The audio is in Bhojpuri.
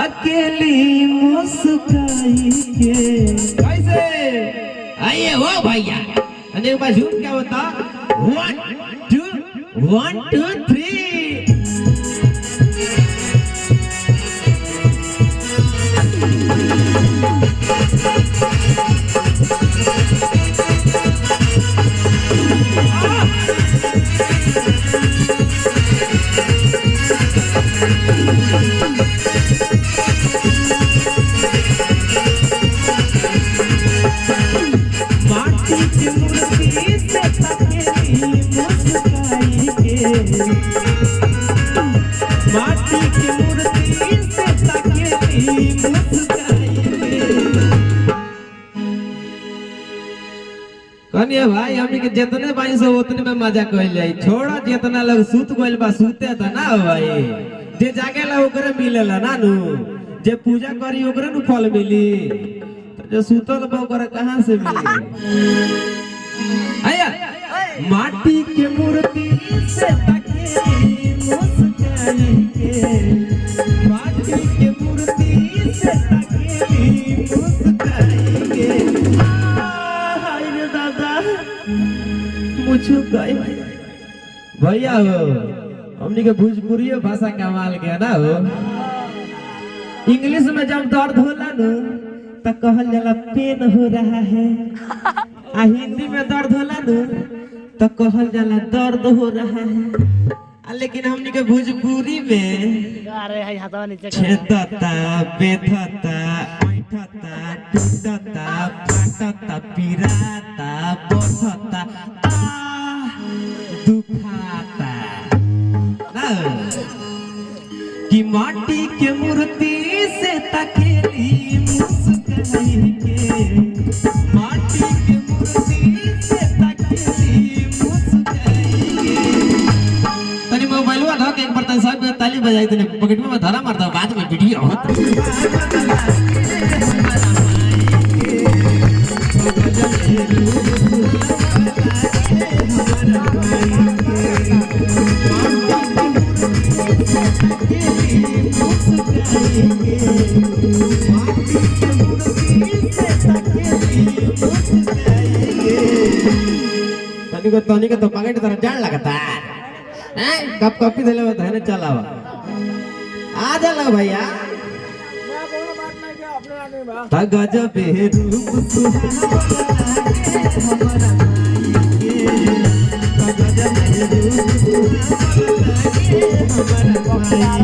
अकेली मुस्काई के कैसे आइए वो भैया अने बार झूम क्या होता 1 2 3 माटी की मूर्ति से तकेली मुस्काई कनिया भाई हमनी के जितने भाई सब उतने में मजा कइल जाई छोड़ा जितना लोग सूत गइल बा सूते त ना भाई जे जागेला ओकरे मिलेला ना नु जे पूजा करी ओकरे नु फल मिली तो जो सूतल बा ओकरे कहां से मिली आया माटी के मूर्ति से तकेली मुस्काई के माटी के मूर्ति से तकेली मुस्काई के हाय रे दादा मुझे गए भैया हो हमनी के भोजपुरी भाषा कमाल के ना हो इंग्लिश में जब दर्द होला नु त कहल जाला पेन हो रहा है आ हिंदी में दर्द होला नु तो कहल जाला दर्द हो रहा है लेकिन हमनी के भोजपुरी में अरे हाथवा नीचे छेदता बेथता ऐठता टूटता फाटता पिराता बथता दुखाता ना कि माटी के मूर्ति से तकेली मुस्काई के माटी के मूर्ति से तकेली मुस्काई के तनी मोबाइल वाला के एक बर्तन साहब ताली बजाई तने पॉकेट में धरा मारता बाद में वीडियो होता तनी को तो पॉकेट तरह जान लगता है कप कॉपी देले होता है ना चलावा आ जाला भैया ता गजब है रूप सुहावना हमारा माई के ता गजब है रूप सुहावना हमारा माई